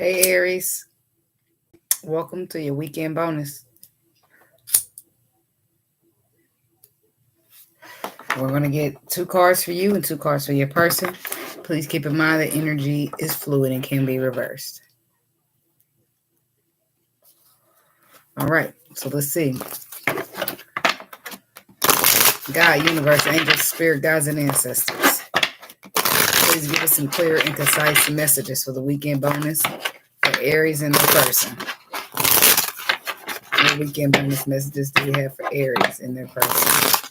Hey Aries, welcome to your weekend bonus. We're going to get 2 cards for you and 2 cards for your person. Please keep in mind that energy is fluid and can be reversed. All right, so let's see. God, universe, angels, spirit guides, and ancestors. Please give us some clear and concise messages for the weekend bonus for Aries and the person. What weekend bonus messages do we have for Aries and their person?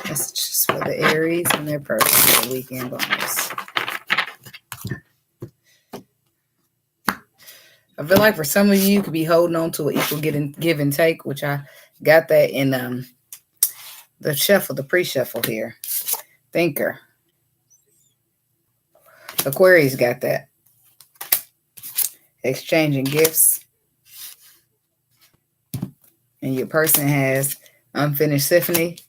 Messages for the Aries and their person for the weekend bonus. I feel like for some of you could be holding on to an equal give and take, which I got that in the shuffle, the pre-shuffle here. Thinker. Aquarius got that. Exchanging gifts. And your person has unfinished symphony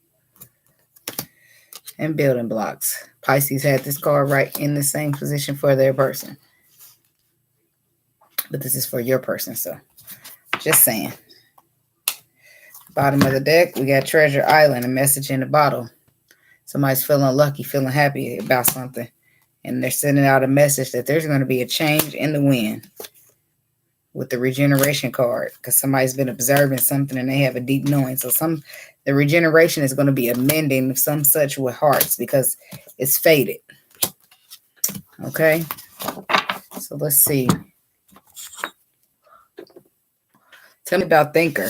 and building blocks. Pisces had this card right in the same position for their person. But this is for your person, so just saying. Bottom of the deck, we got Treasure Island, a message in the bottle. Somebody's feeling lucky, feeling happy about something. And they're sending out a message that there's going to be a change in the wind with the regeneration card. Because somebody's been observing something and they have a deep knowing. So the regeneration is going to be a mending of some such with hearts because it's faded. Okay? So let's see. Tell me about Thinker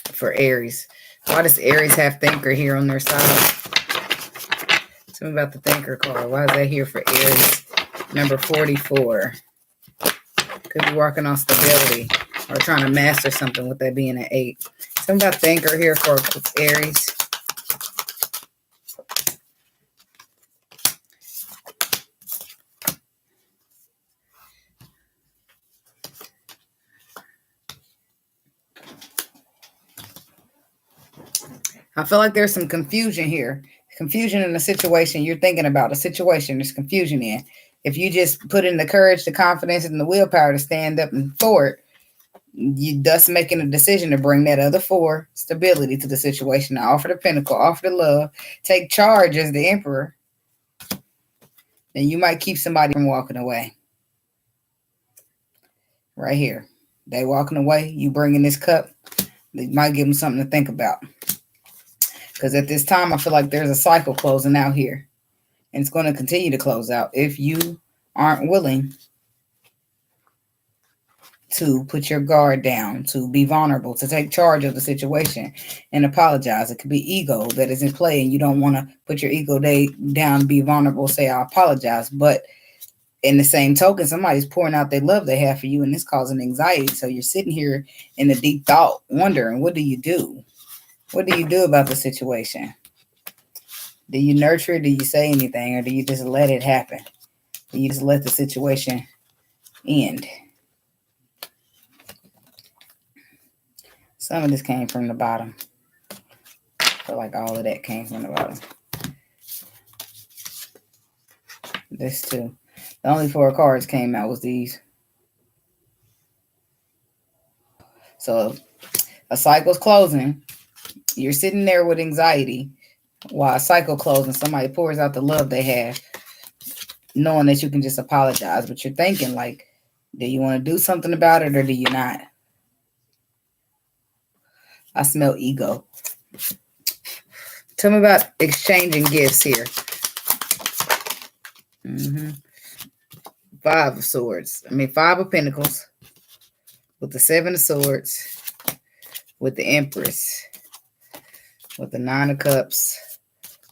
for Aries. Why does Aries have Thinker here on their side? Tell me about the Thinker card. Why is that here for Aries? Number 44. Could be working on stability or trying to master something with that being an 8. Tell me about Thinker here for Aries. I feel like there's some confusion here. Confusion in the situation you're thinking about. A situation there's confusion in. If you just put in the courage, the confidence, and the willpower to stand up and forward, you thus making a decision to bring that other 4 stability to the situation. Now offer the pinnacle, offer the love, take charge as the emperor. Then you might keep somebody from walking away. Right here. They walking away, you bringing this cup, they might give them something to think about. Because at this time, I feel like there's a cycle closing out here. And it's going to continue to close out if you aren't willing to put your guard down, to be vulnerable, to take charge of the situation and apologize. It could be ego that is in play and you don't want to put your ego down, be vulnerable, say, I apologize. But in the same token, somebody's pouring out their love they have for you and it's causing anxiety. So you're sitting here in a deep thought, wondering, what do you do? What do you do about the situation? Do you nurture it? Do you say anything? Or do you just let it happen? Do you just let the situation end? Some of this came from the bottom. I feel like all of that came from the bottom. This too. The only 4 cards came out was these. So a cycle's closing. You're sitting there with anxiety while a cycle closes and somebody pours out the love they have, knowing that you can just apologize. But you're thinking, like, do you want to do something about it or do you not? I smell ego. Tell me about exchanging gifts here. 5 of swords. 5 of pentacles. With the 7 of swords. With the empress. With the 9 of cups.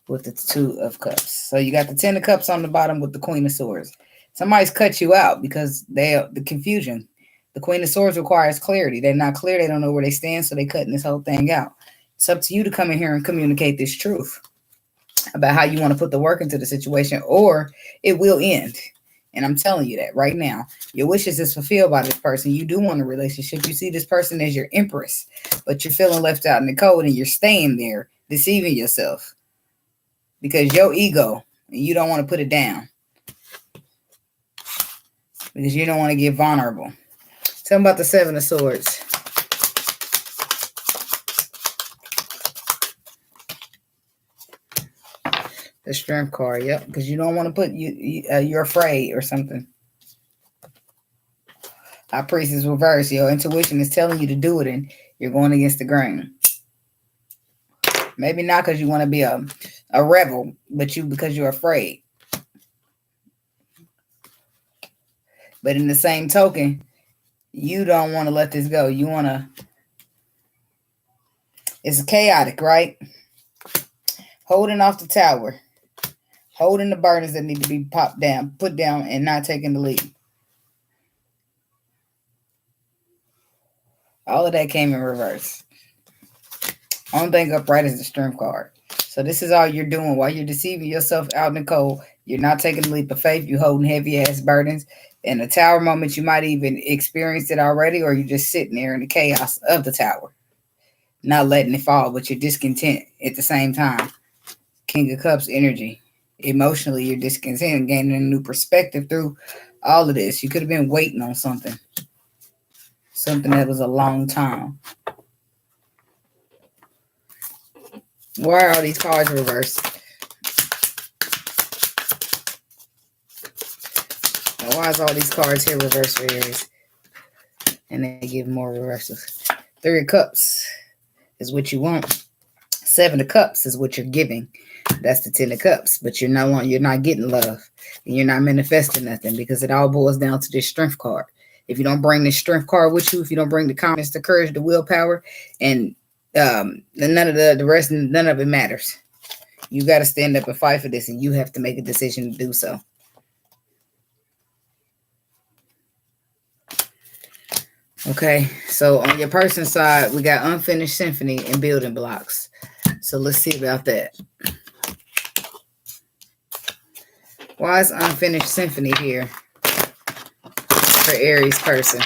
With the 2 of cups. So you got the 10 of cups on the bottom with the queen of swords. Somebody's cut you out because the confusion. The queen of swords requires clarity. They're not clear. They don't know where they stand. So they're cutting this whole thing out. It's up to you to come in here and communicate this truth about how you want to put the work into the situation, or it will end. And I'm telling you that right now. Your wishes is fulfilled by this person. You do want a relationship. You see this person as your empress, but you're feeling left out in the cold and you're staying there, deceiving yourself. because your ego, you don't want to put it down. Because you don't want to get vulnerable. Tell me about the Seven of Swords. The Strength card, yep. Because you don't want to put you're afraid or something. High Priestess reverse. Your intuition is telling you to do it, and you're going against the grain. Maybe not because you want to be a rebel, but because you're afraid. But in the same token, you don't want to let this go. You want to. It's chaotic, right? Holding off the tower. Holding the burdens that need to be put down, and not taking the lead. All of that came in reverse. Only thing upright is the Strength card. So this is all you're doing while you're deceiving yourself out in the cold. You're not taking the leap of faith. You're holding heavy-ass burdens. In the tower moment, you might even experience it already, or you're just sitting there in the chaos of the tower. Not letting it fall, but you're discontent at the same time. King of Cups energy. Emotionally, you're discontent and gaining a new perspective through all of this. You could have been waiting on something. Something that was a long time. Why are all these cards reversed? Why is all these cards here reversed for Aries? And they give more reversals. Three of Cups is what you want. Seven of Cups is what you're giving. That's the Ten of Cups. But you're not getting love. And you're not manifesting nothing because it all boils down to this Strength card. If you don't bring the Strength card with you, if you don't bring the confidence, the courage, the willpower, and none of the rest, none of it matters. You got to stand up and fight for this, and you have to make a decision to do so. Okay, so on your person's side, we got unfinished symphony and building blocks. So let's see about that. Why is unfinished symphony here for Aries person?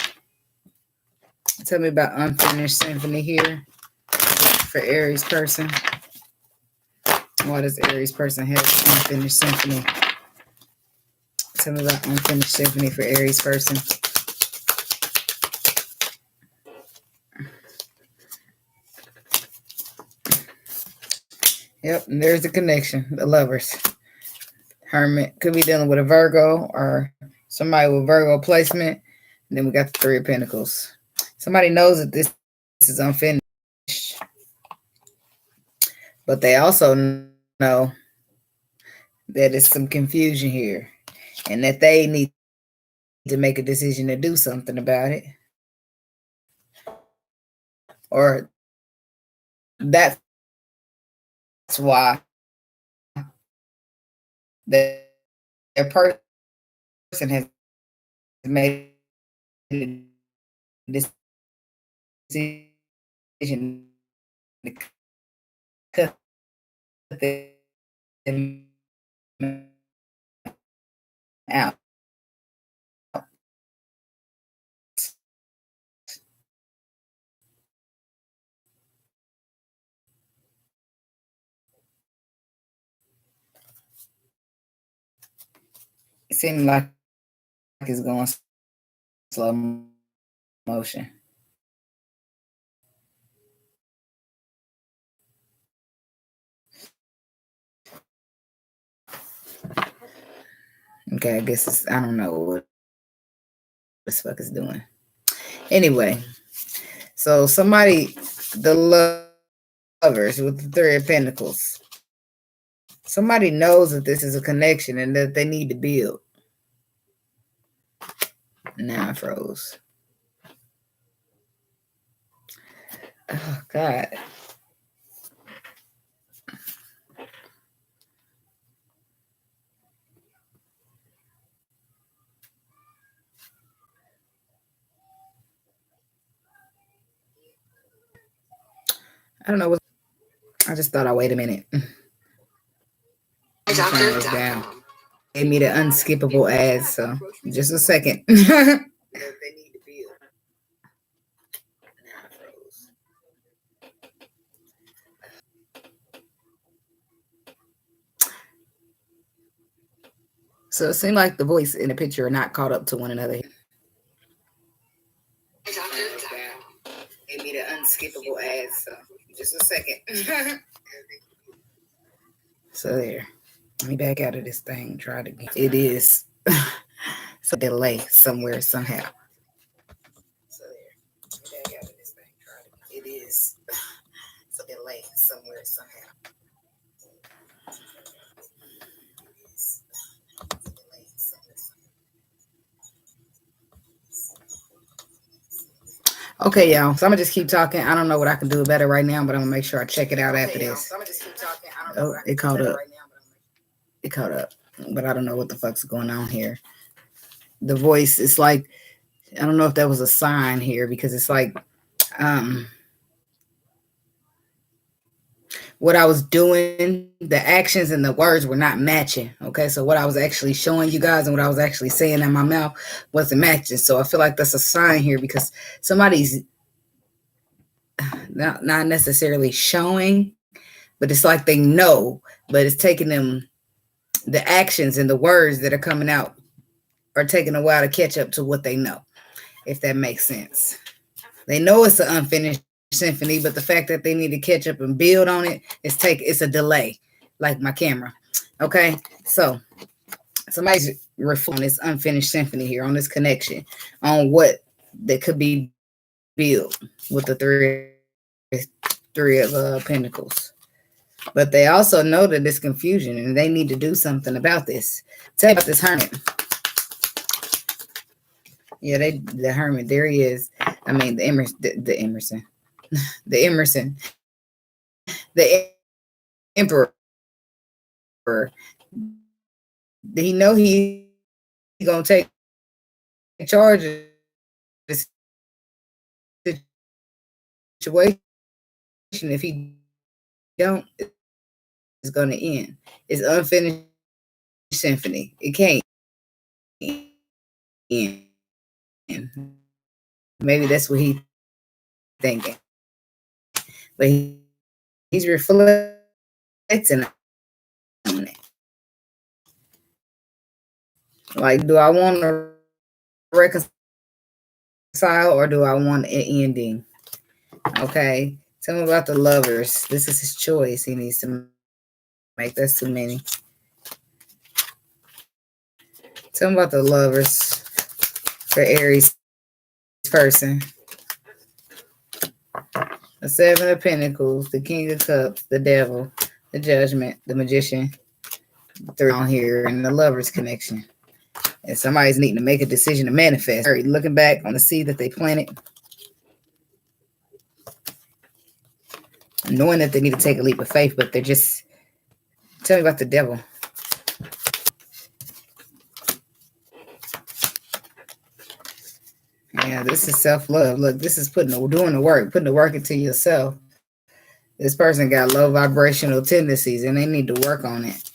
Tell me about unfinished symphony here for Aries person. Why does Aries person have unfinished symphony? Tell me about unfinished symphony for Aries person. Yep, and there's the connection. The Lovers. Hermit could be dealing with a Virgo or somebody with Virgo placement. And then we got the Three of Pentacles. Somebody knows that this is unfinished. But they also know that there's some confusion here. And that they need to make a decision to do something about it. Or that's why their person has made a decision to cut them out. It seems like it's going slow motion. Okay, I guess I don't know what this fuck is doing. Anyway, so somebody, the Lovers with the Three of Pentacles, somebody knows that this is a connection and that they need to build. Now I froze. Oh, God. I don't know what. I just thought I'd wait a minute. Down. Gave me the unskippable ads, so just a second. So it seemed like the voice and the picture are not caught up to one another. Give me the unskippable ads. So just a second. So there. Let me back out of this thing. Try it again. It is a delay somewhere, somehow. So there. Let me back out of this thing. Try it again. It is a delay somewhere, somehow. Okay, y'all. So I'm gonna just keep talking. I don't know what I can do better right now, but I'm gonna make sure I check it out after this. So I'm gonna just keep talking. Oh, it caught up. It caught up, but I don't know what the fuck's going on here. The voice, it's like, I don't know if that was a sign here, because it's like, what I was doing, the actions and the words were not matching. Okay, so what I was actually showing you guys and what I was actually saying in my mouth wasn't matching. So I feel like that's a sign here, because somebody's not necessarily showing, but it's like they know, but it's taking them, the actions and the words that are coming out are taking a while to catch up to what they know, if that makes sense. They know it's an unfinished symphony, but the fact that they need to catch up and build on it, it's a delay, like my camera. Okay, so somebody's reflecting on this unfinished symphony here, on this connection, on what that could be built with the three of Pentacles. But they also know that there's confusion and they need to do something about this. Tell me about this hermit. Yeah, the hermit, there he is. I mean, the Emerson, the emperor. He know he's gonna take charge of the situation. If he don't, it's gonna end. It's unfinished symphony. It can't end. Maybe that's what he's thinking, but he's reflecting on it. Like, do I want to reconcile or do I want an ending? Okay, tell me about the Lovers. This is his choice. He needs to make. That's too many. Tell me about the Lovers for Aries person. The Seven of Pentacles, the King of Cups, the Devil, the Judgment, the Magician, three on here, and the Lovers connection. And somebody's needing to make a decision to manifest. Looking back on the seed that they planted, knowing that they need to take a leap of faith, but they're just, tell me about the Devil. Yeah, this is self-love. Look, this is doing the work into yourself. This person got low vibrational tendencies and they need to work on it.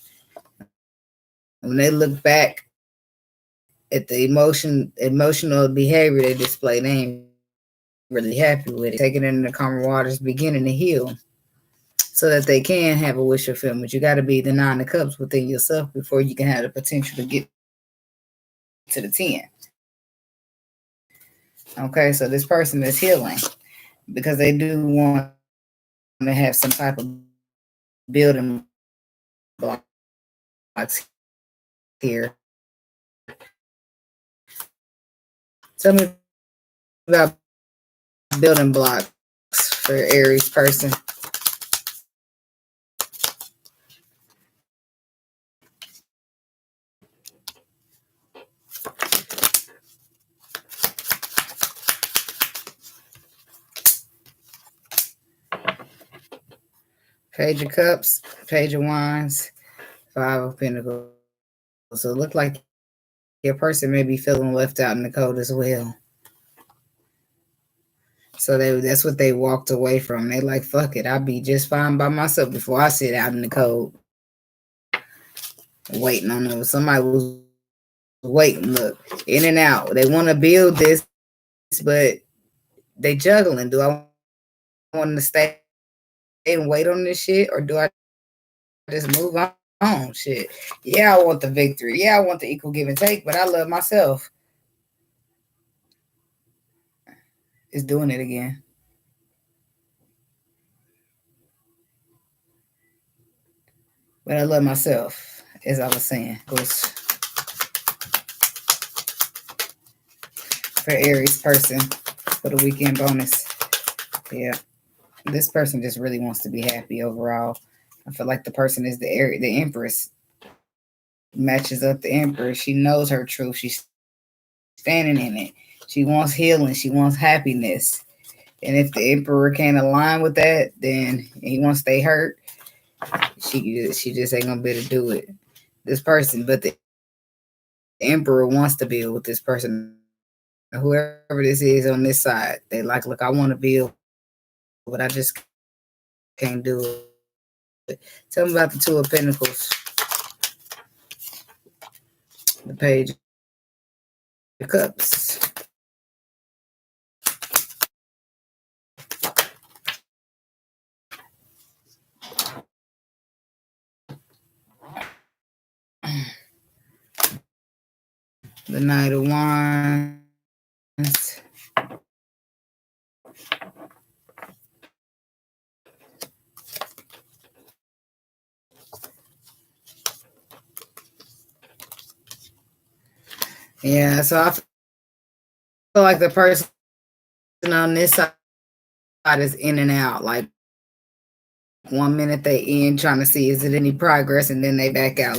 When they look back at the emotional behavior they display, they ain't really happy with it. Taking it in the calmer waters, beginning to heal so that they can have a wish fulfillment. But you got to be the 9 of Cups within yourself before you can have the potential to get to the 10. Okay, so this person is healing because they do want to have some type of building blocks here. Tell me about building blocks for Aries person. Page of Cups, Page of Wands, 5 of Pentacles. So it looks like your person may be feeling left out in the cold as well. So that's what they walked away from. They like, fuck it, I'll be just fine by myself before I sit out in the cold. Waiting on them. Somebody was waiting, look, in and out. They want to build this, but they juggling. Do I want to stay and wait on this shit, or do I just move on Oh, shit. Yeah, I want the victory. Yeah, I want the equal give and take, but I love myself. It's doing it again. But I love myself, as I was saying. For Aries person, for the weekend bonus. Yeah. This person just really wants to be happy overall. I feel like the person is the Empress. Matches up the Emperor. She knows her truth. She's standing in it. She wants healing. She wants happiness. And if the Emperor can't align with that, then he wants to stay hurt. She just ain't gonna be able to do it. This person, but the Emperor wants to build with this person. Whoever this is on this side, they like, look, I want to build, but I just can't do it. Tell me about the Two of Pentacles. The Page of Cups. The Knight of Wands. Yeah, so I feel like the person on this side is in and out. Like 1 minute they in trying to see is it any progress, and then they back out. Like